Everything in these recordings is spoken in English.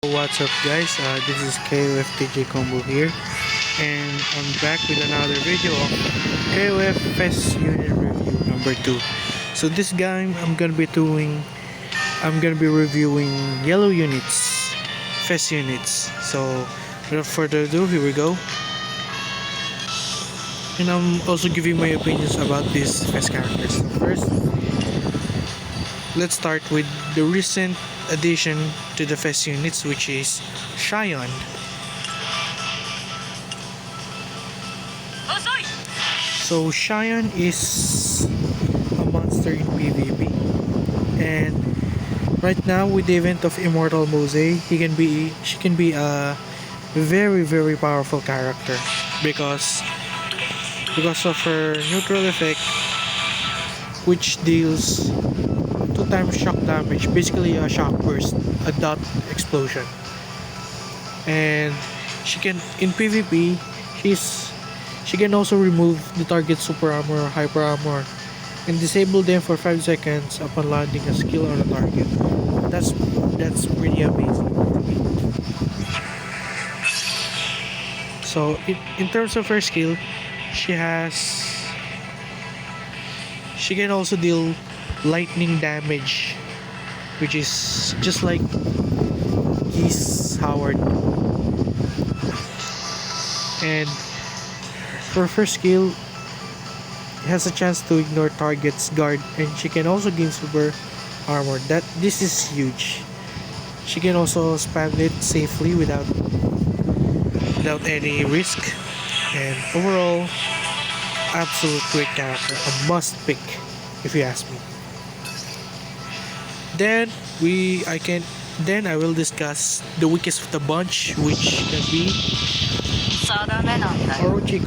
What's up guys, this is KOFTJ Combo here, and I'm back with another video of KOF FES unit review number 2. So this game I'm gonna be reviewing yellow units, FES units. So without further ado, here we go. And I'm also giving my opinions about these FES characters. So first, let's start with the recent addition to the FES units, which is Cheyne. So Cheyne is a monster in PvP, and right now with the event of Immortal Mose, she can be a very powerful character because of her neutral effect, which deals 2 times shock damage, basically a shock burst, a dot explosion. And she can, in PvP, she can also remove the target's super armor or hyper armor and disable them for 5 seconds upon landing a skill on a target. That's pretty amazing to me. So in terms of her skill, she can also deal lightning damage, which is just like Geese Howard. And for her first skill, has a chance to ignore target's guard, and she can also gain super armor. This is huge. She can also spam it safely without any risk, and overall, absolute great character, a must pick if you ask me. Then I will discuss the weakest of the bunch, which can be Orochi.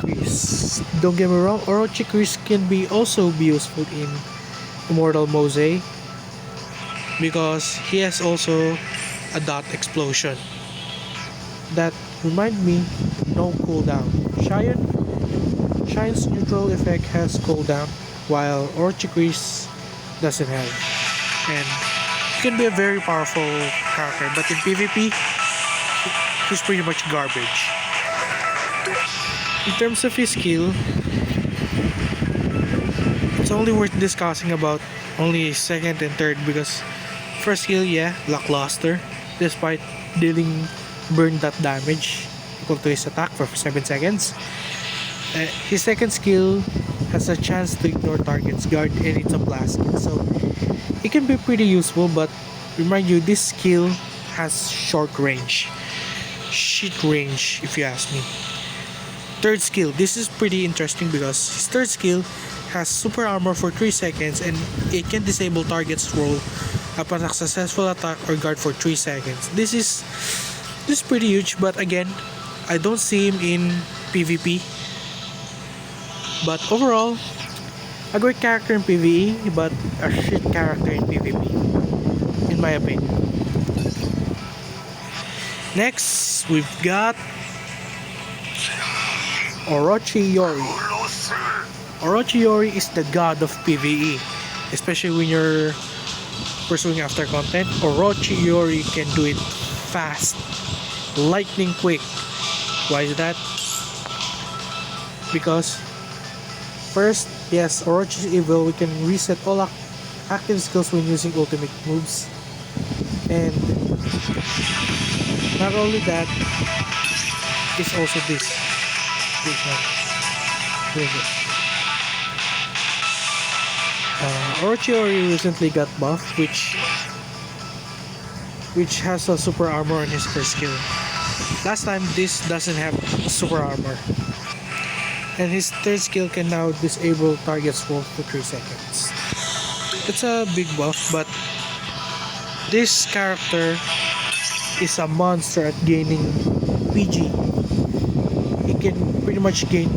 Don't get me wrong, Orochi can also be useful in Immortal Mose because he has also a dot explosion. That remind me, no cooldown. Cheyne's neutral effect has cooldown, while Orochi doesn't have. And he can be a very powerful character, but in PvP, he's pretty much garbage. In terms of his skill, it's only worth discussing about only his second and third, because first skill, yeah, lackluster, despite dealing burn dot damage equal to his attack for 7 seconds. His second skill has a chance to ignore target's guard, and it's a blast skill, so it can be pretty useful, but remind you, this skill has short range, shit range if you ask me. Third skill, this is pretty interesting because his third skill has super armor for 3 seconds, and it can disable target's roll upon a successful attack or guard for 3 seconds. This is pretty huge, but again, I don't see him in PvP. But overall, a great character in PvE, but a shit character in PvP, in my opinion. Next, we've got Orochi. Orochi is the god of PvE, especially when you're pursuing after content. Orochi can do it fast, lightning quick. Why is that? Because first, yes, Orochi's evil. We can reset all active skills when using ultimate moves, and not only that, it's also this one. Orochi recently got buffed, which has a super armor on his first skill. Last time, this doesn't have super armor. And his third skill can now disable target's roll for 3 seconds. It's a big buff, but this character is a monster at gaining PG. He can pretty much gain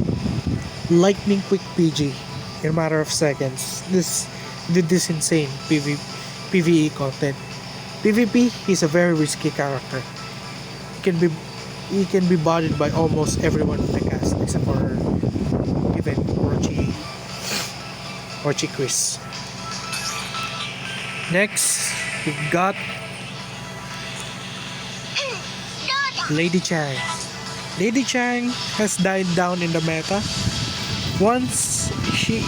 lightning quick PG in a matter of seconds. This insane PvE content. PvP, he's a very risky character. He can be bodied by almost everyone in the cast except for even Orochi Chris. Next, we've got Lady Chang. Lady Chang has died down in the meta. Once she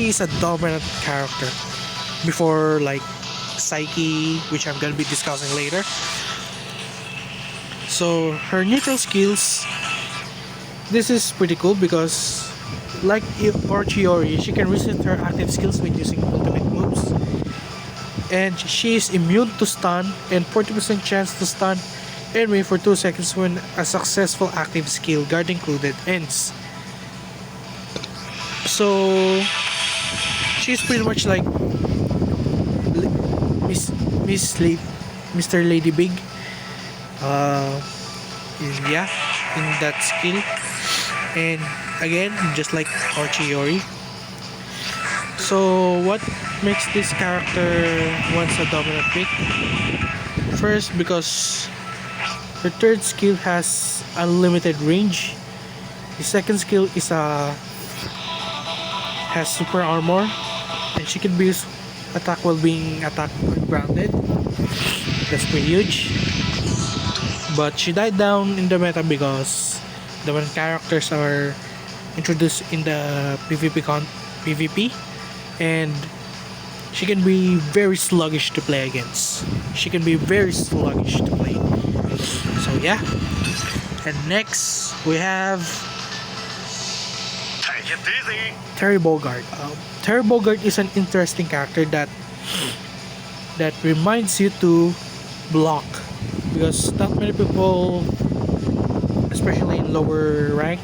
is a dominant character before like Psyche, which I'm gonna be discussing later. So her neutral skills, this is pretty cool because like Orochi, she can reset her active skills when using ultimate moves. And she is immune to stun and 40% chance to stun enemy for 2 seconds when a successful active skill, guard included, ends. So she's pretty much like Mr. Lady Big. Yeah, in that skill. And again, just like Orochi. So what makes this character once a dominant pick? First, because her third skill has unlimited range. The second skill is has super armor, and she can be attack while being attacked or grounded. That's pretty huge. But she died down in the meta because the one characters are introduced in the PvP, and she can be very sluggish to play against. She can be very sluggish to play. So yeah. And next we have Terry Bogart. Terry Bogart is an interesting character that reminds you to block, because not many people, especially in lower rank,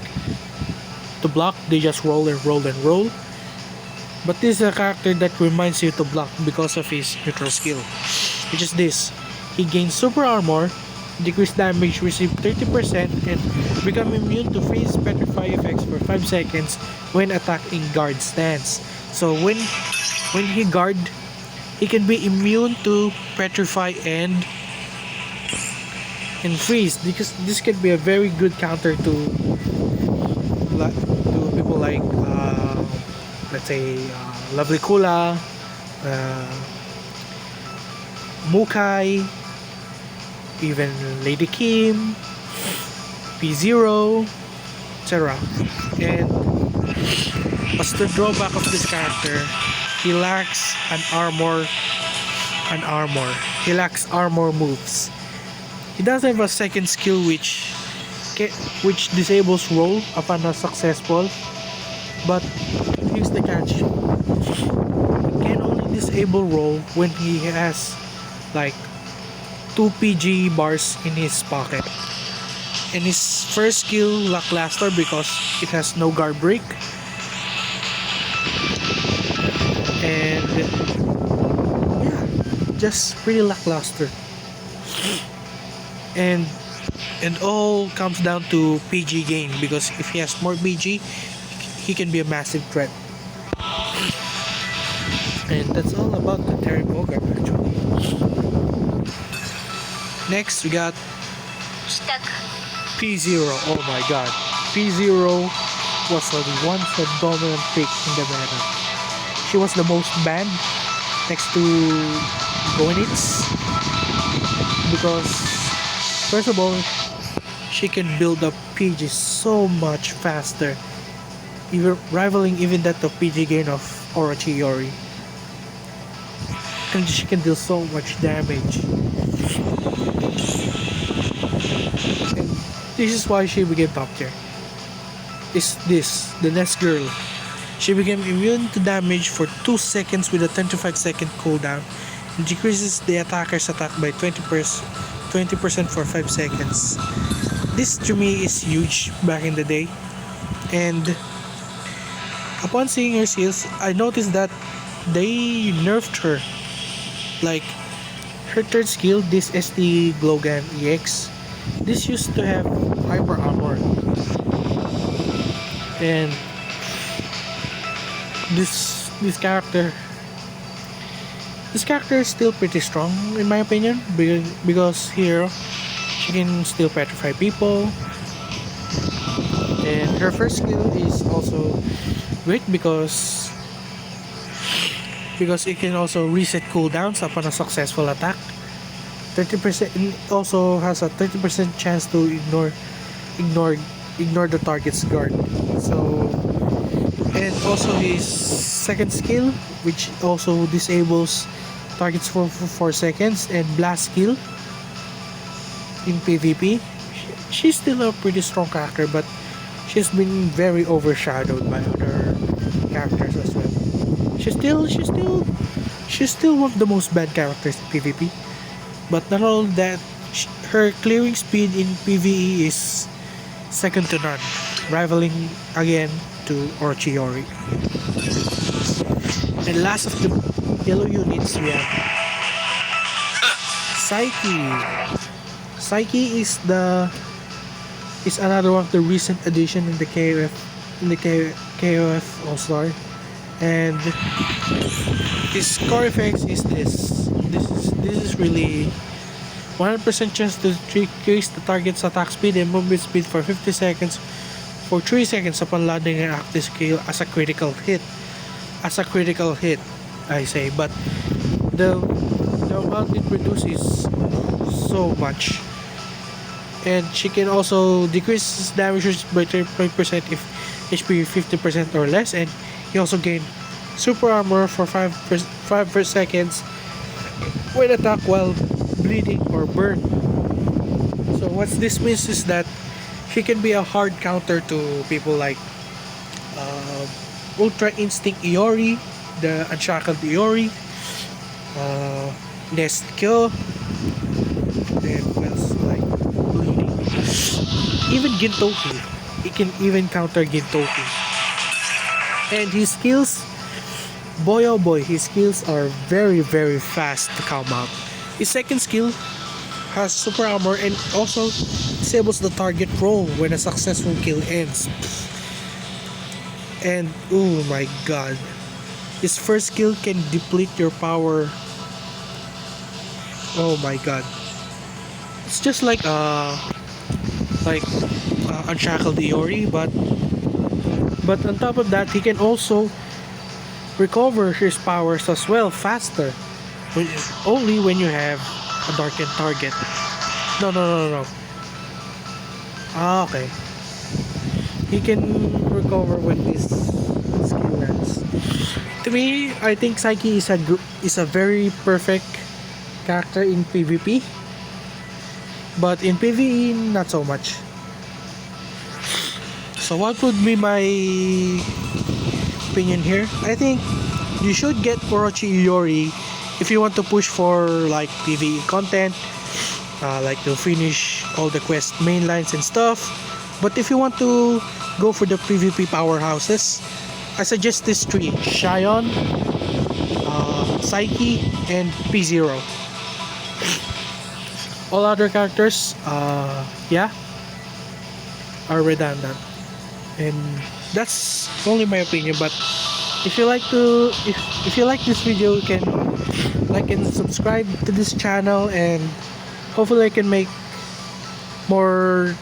to block, they just roll and roll and roll. But this is a character that reminds you to block because of his neutral skill, which is this: he gains super armor, decrease damage received 30%, and become immune to freeze petrify effects for 5 seconds when attacked in guard stance. So when he guard, he can be immune to petrify and freeze, because this can be a very good counter to people like let's say Lovely Kula, Mukai, even Lady Kim, P0, etc. And as the drawback of this character, he lacks armor. He lacks armor moves. He does have a second skill which disables roll upon a successful, but here's the catch: he can only disable roll when he has like 2 PG bars in his pocket. And his first skill, lackluster, because it has no guard break. And yeah, just pretty lackluster. And all comes down to PG gain, because if he has more PG, he can be a massive threat. And that's all about the Terry Bogart actually. Next we got P0. Oh my god, P0 was once a dominant pick in the meta. She was the most banned next to Gonitz, because first of all, she can build up PG so much faster, even rivaling that of PG gain of Orochi. And she can deal so much damage. And this is why she became top tier. Is this the next girl? She became immune to damage for 2 seconds with a 25-second cooldown, and decreases the attacker's attack by 20% for 5 seconds. This to me is huge back in the day. And upon seeing her skills, I noticed that they nerfed her. Like her third skill, this ST Glogan EX, this used to have hyper armor, and this character is still pretty strong in my opinion, because here she can still petrify people. And her first skill is also great because it can also reset cooldowns upon a successful attack. 30%. It also has a 30% chance to ignore ignore the target's guard. So, and also his second skill, which also disables targets for 4 seconds, and blast skill in PvP. She's still a pretty strong character, but she's been very overshadowed by other characters as well. She's still one of the most bad characters in PvP. But not all that, her clearing speed in PvE is second to none, rivaling again to Orochi. And last of the yellow units, we have Psyche. Psyche is another one of the recent addition in the KOF All Star, and his core effects is this. This is really 100% chance to decrease the target's attack speed and movement speed for 50 seconds for 3 seconds upon landing an active skill as a critical hit. I say, but the amount it produces so much. And she can also decrease damage by 30% if HP 50% or less, and he also gain super armor for 5 seconds when attack while bleeding or burn. So what this means is that she can be a hard counter to people like Ultra Instinct Iori, the Unshackled Iori, Nest Kill, and what else, like bleeding. Even Gintoki. He can even counter Gintoki. And his skills, boy oh boy, his skills are very fast to come out. His second skill has super armor and also disables the target roll when a successful kill ends. And oh my god, his first skill can deplete your power. Oh my god, it's just like Unshackled Iori, but on top of that, he can also recover his powers as well faster, only when you have a darkened target. No. Okay. He can recover when this skill lands. To me, I think Psyche is a very perfect character in PvP, but in PvE, not so much. So what would be my opinion here? I think you should get Orochi Iori if you want to push for like PvE content, like to finish all the quest main lines and stuff. But if you want to go for the PvP powerhouses, I suggest these three: Cheyne, Psyche, and P0. All other characters, are redundant, and that's only my opinion. But if you like this video, you can like and subscribe to this channel, and hopefully I can make more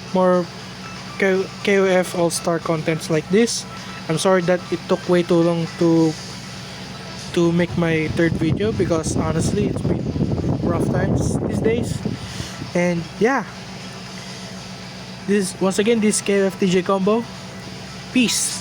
KOF All-Star contents like this. I'm sorry that it took way too long to make my third video, because honestly it's been rough times these days. And yeah, this KOF TJ combo. Peace.